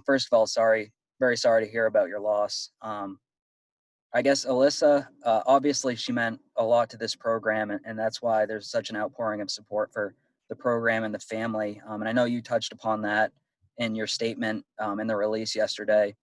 first of all, very sorry to hear about your loss. I guess Alyssa, obviously she meant a lot to this program, and that's why there's such an outpouring of support for the program and the family. And I know you touched upon that in your statement in the release yesterday.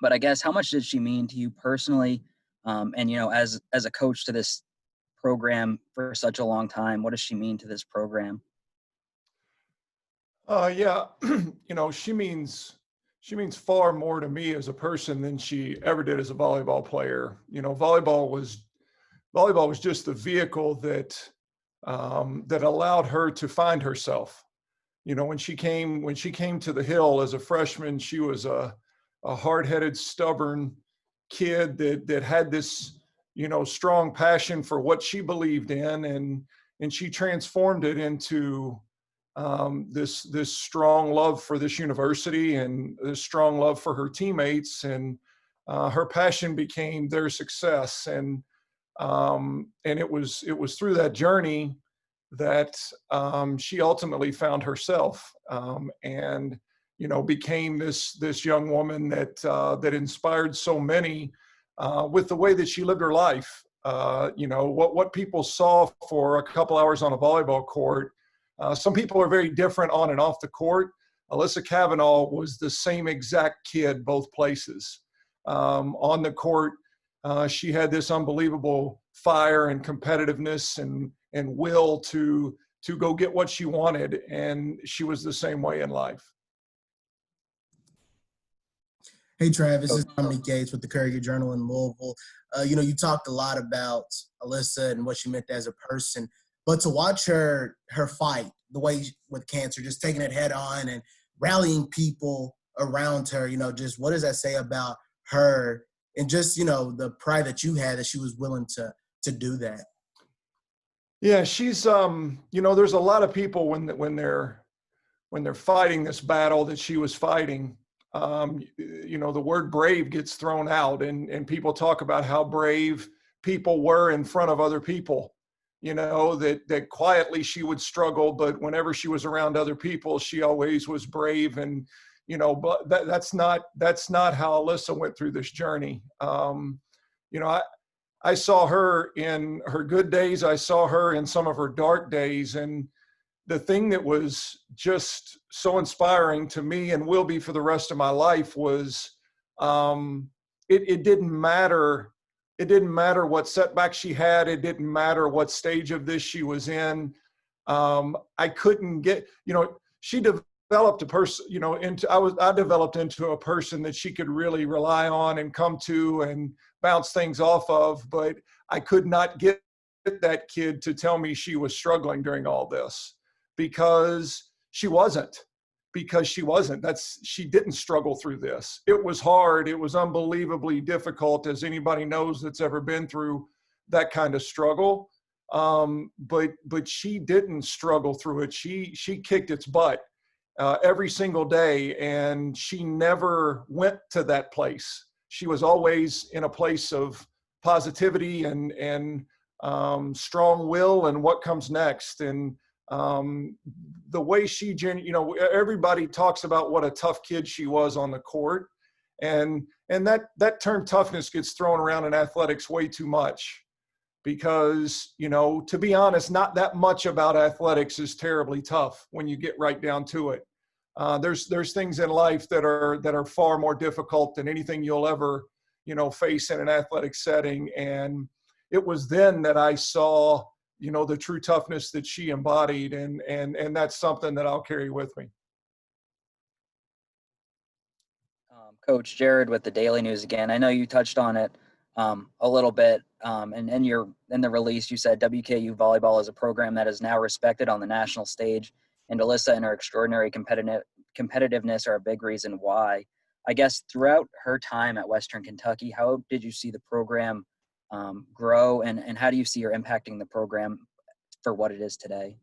But I guess how much did she mean to you personally? And as a coach to this program for such a long time, what does she mean to this program? Yeah, she means far more to me as a person than she ever did as a volleyball player. Volleyball was just the vehicle that allowed her to find herself. When she came to the Hill as a freshman, she was a hard-headed, stubborn kid that had this strong passion for what she believed in, and she transformed it into this strong love for this university and this strong love for her teammates, and her passion became their success. And it was through that journey that she ultimately found herself, and became this young woman that inspired so many with the way that she lived her life. What people saw for a couple hours on a volleyball court. Some people are very different on and off the court. Alyssa Cavanaugh was the same exact kid both places. On the court, she had this unbelievable fire and competitiveness and will to go get what she wanted, and she was the same way in life. Hey, Travis, this is Dominique Gates with the Courier Journal in Louisville. You talked a lot about Alyssa and what she meant as a person, but to watch her fight, the way with cancer, just taking it head on and rallying people around her, just what does that say about her and just, the pride that you had that she was willing to do that? Yeah, she's, there's a lot of people when they're fighting this battle that she was fighting, the word brave gets thrown out, and people talk about how brave people were in front of other people, that quietly she would struggle, but whenever she was around other people, she always was brave. And, but that's not how Alyssa went through this journey. I saw her in her good days. I saw her in some of her dark days. And the thing that was just so inspiring to me and will be for the rest of my life was it didn't matter. It didn't matter what setback she had. It didn't matter what stage of this she was in. I couldn't get, she developed a person, I developed into a person that she could really rely on and come to and bounce things off of, but I could not get that kid to tell me she was struggling during all this because she wasn't. She didn't struggle through this. It was hard. It was unbelievably difficult, as anybody knows that's ever been through that kind of struggle. But she didn't struggle through it. She kicked its butt every single day, and she never went to that place. She was always in a place of positivity and strong will and what comes next. And the way she, everybody talks about what a tough kid she was on the court, and that term toughness gets thrown around in athletics way too much, because to be honest, not that much about athletics is terribly tough when you get right down to it. There's things in life that are far more difficult than anything you'll ever face in an athletic setting. And it was then that I saw the true toughness that she embodied, and that's something that I'll carry with me. Coach Jared with the Daily News again. I know you touched on it a little bit, and in the release you said WKU volleyball is a program that is now respected on the national stage, and Alyssa and her extraordinary competitiveness are a big reason why. I guess throughout her time at Western Kentucky, how did you see the program grow, and how do you see her impacting the program for what it is today?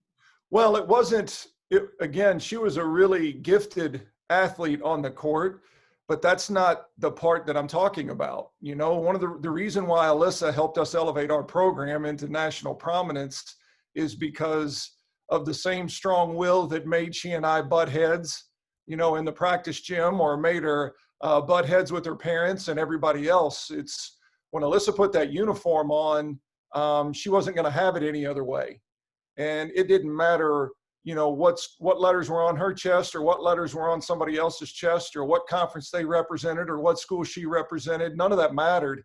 Well, again, she was a really gifted athlete on the court, but that's not the part that I'm talking about. One of the reason why Alyssa helped us elevate our program into national prominence is because of the same strong will that made she and I butt heads in the practice gym or made her butt heads with her parents and everybody else. It's when Alyssa put that uniform on, she wasn't going to have it any other way. And it didn't matter, what letters were on her chest or what letters were on somebody else's chest or what conference they represented or what school she represented. None of that mattered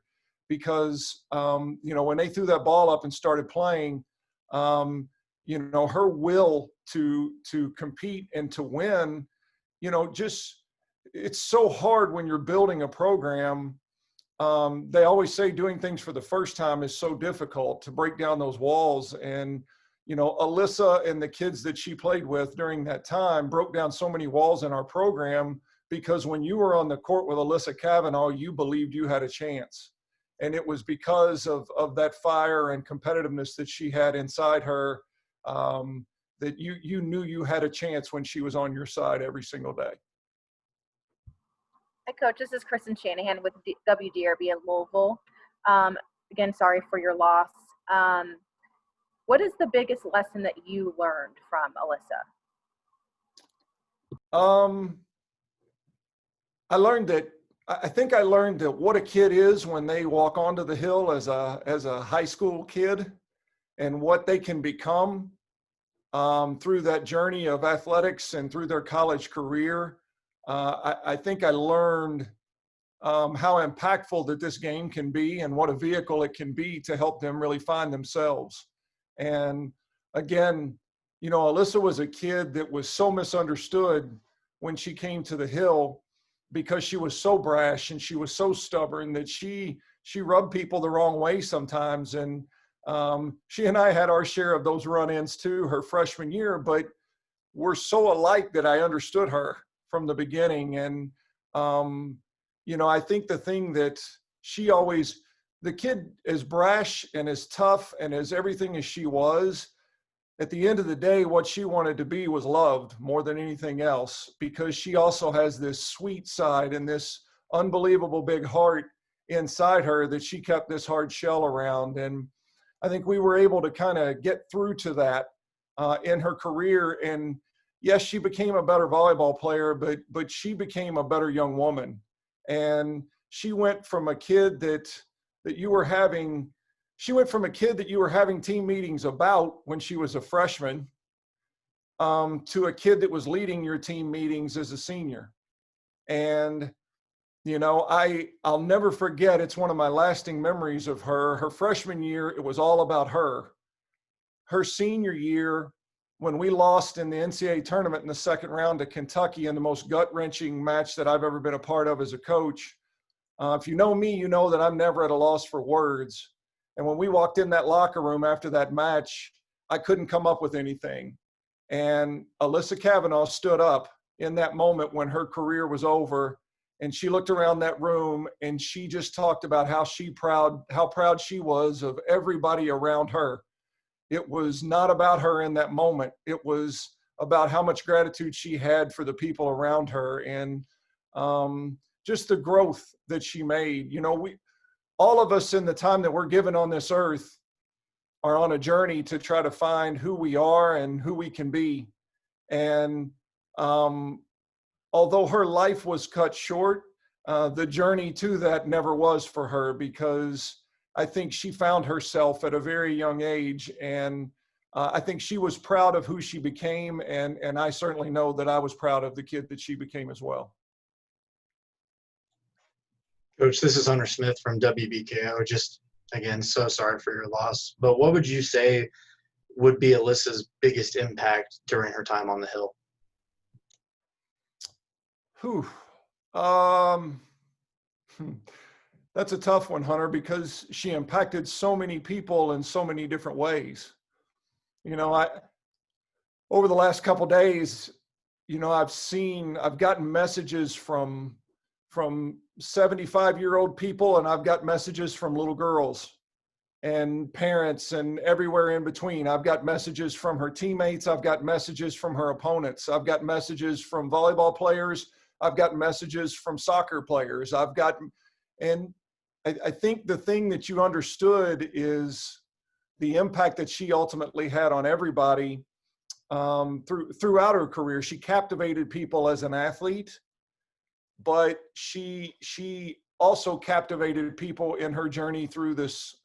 because, when they threw that ball up and started playing, her will to compete and to win, it's so hard when you're building a program. They always say doing things for the first time is so difficult to break down those walls. And, Alyssa and the kids that she played with during that time broke down so many walls in our program because when you were on the court with Alyssa Kavanaugh, you believed you had a chance. And it was because of that fire and competitiveness that she had inside her, that you knew you had a chance when she was on your side every single day. Hi, Coach. This is Kristen Shanahan with WDRB in Louisville. Again, sorry for your loss. What is the biggest lesson that you learned from Alyssa? I think I learned that what a kid is when they walk onto the hill as a high school kid and what they can become through that journey of athletics and through their college career. I think I learned how impactful that this game can be and what a vehicle it can be to help them really find themselves. And again, Alyssa was a kid that was so misunderstood when she came to the hill because she was so brash and she was so stubborn that she rubbed people the wrong way sometimes. And she and I had our share of those run-ins too her freshman year, but we're so alike that I understood her from the beginning. And, I think the thing that the kid as brash and as tough and as everything as she was, at the end of the day, what she wanted to be was loved more than anything else, because she also has this sweet side and this unbelievable big heart inside her that she kept this hard shell around. And I think we were able to kind of get through to that in her career. And yes, she became a better volleyball player, but she became a better young woman. And she went from a kid that you were having team meetings about when she was a freshman to a kid that was leading your team meetings as a senior. And, I'll never forget, it's one of my lasting memories of her. Her freshman year, it was all about her. Her senior year, when we lost in the NCAA tournament in the second round to Kentucky in the most gut-wrenching match that I've ever been a part of as a coach, if you know me, you know that I'm never at a loss for words. And when we walked in that locker room after that match, I couldn't come up with anything. And Alyssa Kavanaugh stood up in that moment when her career was over, and she looked around that room and she just talked about how proud she was of everybody around her. It was not about her in that moment. It was about how much gratitude she had for the people around her and just the growth that she made. All of us in the time that we're given on this earth are on a journey to try to find who we are and who we can be. And although her life was cut short, the journey to that never was for her, because I think she found herself at a very young age. And I think she was proud of who she became. And I certainly know that I was proud of the kid that she became as well. Coach, this is Hunter Smith from WBKU. Just, again, so sorry for your loss. But what would you say would be Alyssa's biggest impact during her time on the Hill? That's a tough one, Hunter, because she impacted so many people in so many different ways. Over the last couple of days, I've gotten messages from 75-year-old people, and I've got messages from little girls and parents and everywhere in between. I've got messages from her teammates. I've got messages from her opponents. I've got messages from volleyball players. I've got messages from soccer players. And I think the thing that you understood is the impact that she ultimately had on everybody. throughout her career. She captivated people as an athlete, but she also captivated people in her journey through this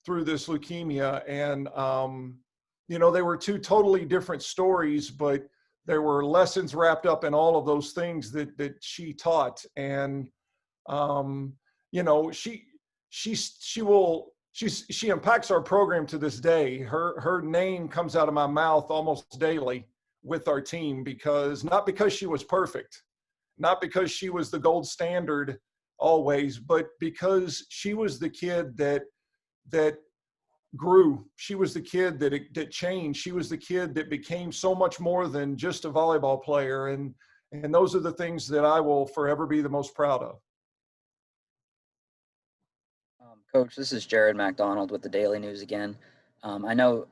leukemia. And you know, they were two totally different stories, but there were lessons wrapped up in all of those things that she taught. And you know, she impacts our program to this day. Her name comes out of my mouth almost daily with our team, because not because she was perfect, not because she was the gold standard always, but because she was the kid that grew. She was the kid that changed. She was the kid that became so much more than just a volleyball player. And those are the things that I will forever be the most proud of. Coach, this is Jared MacDonald with the Daily News again. I know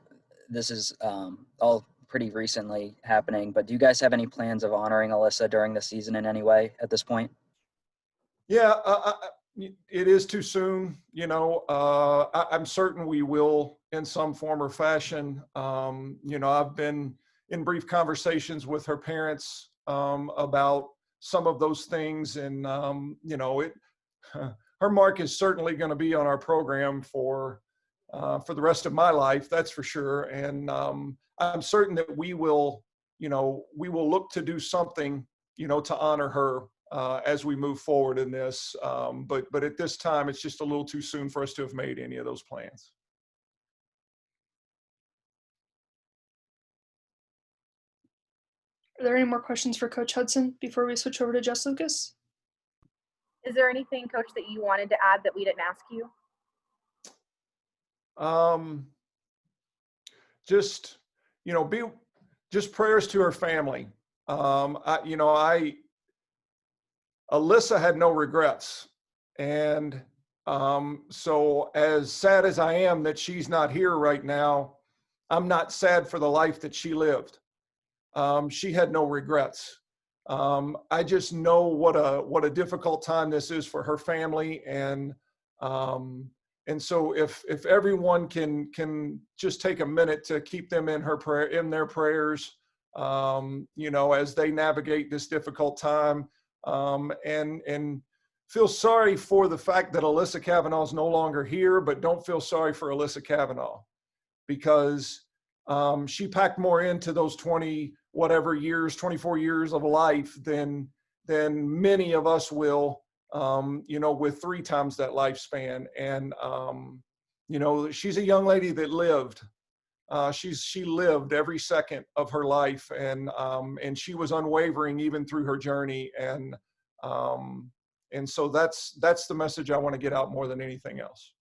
this is all pretty recently happening, but do you guys have any plans of honoring Alyssa during the season in any way at this point? Yeah, it is too soon. You know, I'm certain we will in some form or fashion. You know, I've been in brief conversations with her parents about some of those things, and you know, her mark is certainly going to be on our program for the rest of my life. That's for sure. And I'm certain that we will, you know, we will look to do something, you know, to honor her as we move forward in this. But at this time, it's just a little too soon for us to have made any of those plans. Are there any more questions for Coach Hudson before we switch over to Jess Lucas? Is there anything, Coach, that you wanted to add that we didn't ask you? Just, you know, just prayers to her family. Alyssa had no regrets. And so as sad as I am that she's not here right now, I'm not sad for the life that she lived. She had no regrets. I just know what a difficult time this is for her family. And so if everyone can just take a minute to keep them in their prayers, you know, as they navigate this difficult time, and feel sorry for the fact that Alyssa Kavanaugh is no longer here, but don't feel sorry for Alyssa Kavanaugh, because she packed more into those 24 years of life than many of us will, you know, with 3 times that lifespan. And, you know, she's a young lady that lived. She lived every second of her life, and she was unwavering even through her journey. And so that's the message I want to get out more than anything else.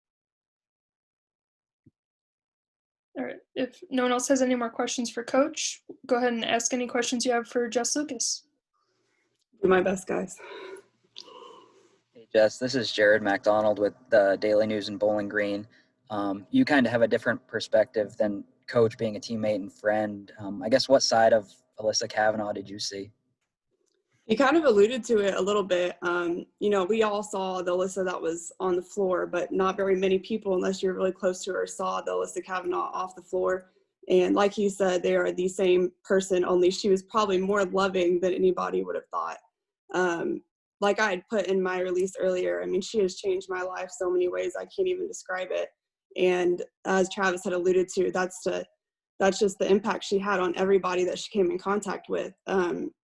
All right. If no one else has any more questions for Coach, go ahead and ask any questions you have for Jess Lucas. Do my best, guys. Hey, Jess, this is Jared MacDonald with the Daily News in Bowling Green. You kind of have a different perspective than Coach, being a teammate and friend. I guess what side of Alyssa Kavanaugh did you see? You kind of alluded to it a little bit. You know, we all saw the Alyssa that was on the floor, but not very many people, unless you're really close to her, saw the Alyssa Kavanaugh off the floor. And like you said, they are the same person, only she was probably more loving than anybody would have thought. Like I had put in my release earlier, I mean, she has changed my life so many ways I can't even describe it. And as Travis had alluded to, that's just the impact she had on everybody that she came in contact with.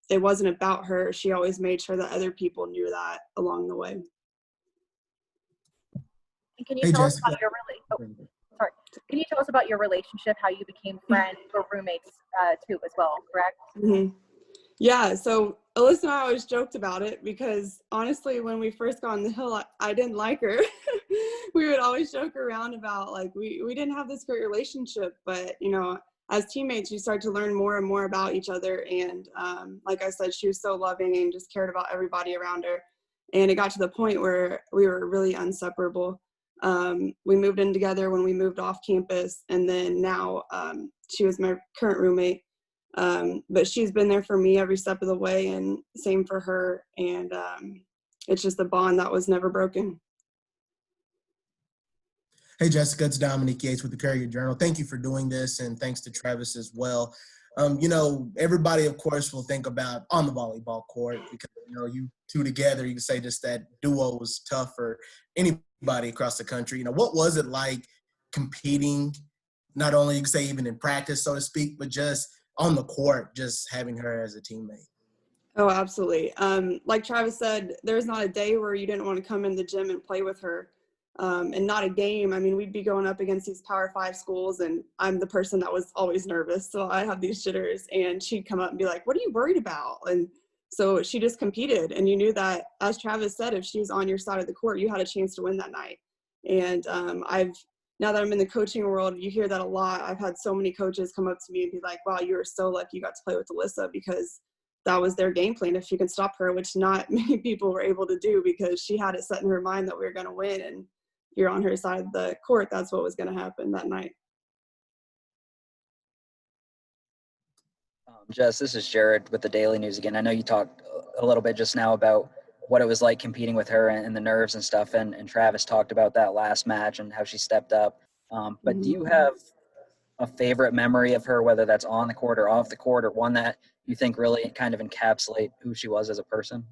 It wasn't about her. She always made sure that other people knew that along the way. And can you tell us about Can you tell us about your relationship, how you became friends or roommates too as well, correct? Mm-hmm. Yeah, so Alyssa and I always joked about it, because honestly, when we first got on the hill, I didn't like her. We would always joke around about, like, we didn't have this great relationship, but, you know, as teammates, you start to learn more and more about each other. And like I said, she was so loving and just cared about everybody around her. And it got to the point where we were really inseparable. We moved in together when we moved off campus, and then now she was my current roommate. But she's been there for me every step of the way, and same for her. And it's just a bond that was never broken. Hey, Jessica, it's Dominic Yates with the Courier Journal. Thank you for doing this, and thanks to Travis as well. You know, everybody, of course, will think about on the volleyball court because, you know, you two together, you can say just that duo was tough for anybody across the country. You know, what was it like competing, not only you can say even in practice, so to speak, but just on the court, just having her as a teammate? Oh, absolutely. Like Travis said, there's not a day where you didn't want to come in the gym and play with her. And not a game. I mean, we'd be going up against these Power 5 schools, and I'm the person that was always nervous. So I have these jitters, and she'd come up and be like, "What are you worried about?" And so she just competed. And you knew that, as Travis said, if she was on your side of the court, you had a chance to win that night. And now that I'm in the coaching world, you hear that a lot. I've had so many coaches come up to me and be like, "Wow, you were so lucky you got to play with Alyssa," because that was their game plan. If you can stop her, which not many people were able to do, because she had it set in her mind that we were going to win. And you're on her side of the court, that's what was going to happen that night. Jess, this is Jared with the Daily News again. I know you talked a little bit just now about what it was like competing with her and the nerves and stuff, and Travis talked about that last match and how she stepped up. But do you have a favorite memory of her, whether that's on the court or off the court, or one that you think really kind of encapsulate who she was as a person?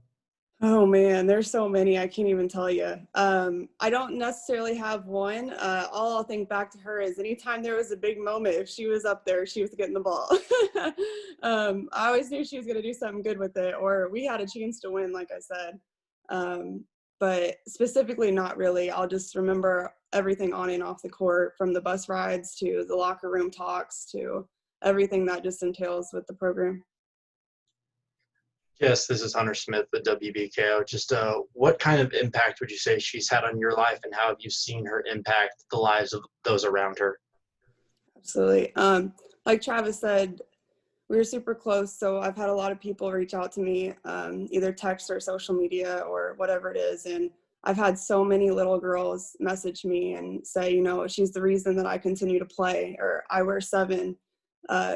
Oh man, there's so many, I can't even tell you. I don't necessarily have one. All I'll think back to her is anytime there was a big moment, if she was up there, she was getting the ball. I always knew she was going to do something good with it, or we had a chance to win, like I said. But specifically, not really. I'll just remember everything on and off the court, from the bus rides to the locker room talks to everything that just entails with the program. Yes, this is Hunter Smith with WBKO. Just what kind of impact would you say she's had on your life, and how have you seen her impact the lives of those around her? Absolutely. Like Travis said, we were super close. So I've had a lot of people reach out to me, either text or social media or whatever it is. And I've had so many little girls message me and say, you know, she's the reason that I continue to play, or I wear 7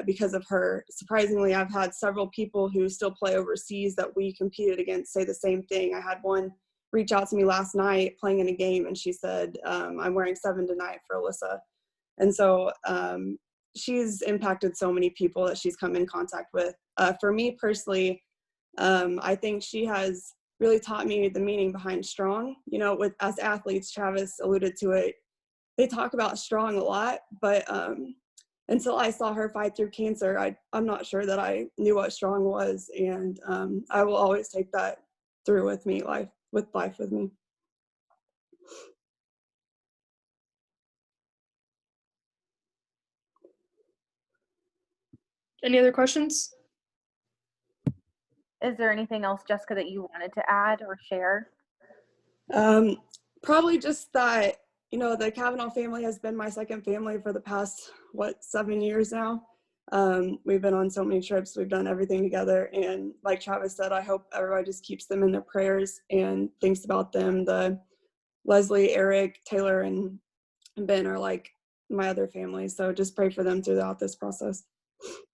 because of her. Surprisingly, I've had several people who still play overseas that we competed against say the same thing. I had one reach out to me last night playing in a game, and she said, I'm wearing 7 tonight for Alyssa. And so she's impacted so many people that she's come in contact with. For me personally, I think she has really taught me the meaning behind strong. You know, with as athletes, Travis alluded to it, they talk about strong a lot, but until I saw her fight through cancer, I'm not sure that I knew what strong was. And I will always take that through with me, life with me. Any other questions? Is there anything else, Jessica, that you wanted to add or share? Probably just that, you know, the Kavanaugh family has been my second family for the past, 7 years now. We've been on so many trips, we've done everything together. And like Travis said, I hope everybody just keeps them in their prayers and thinks about them. The Leslie, Eric, Taylor, and Ben are like my other family. So just pray for them throughout this process.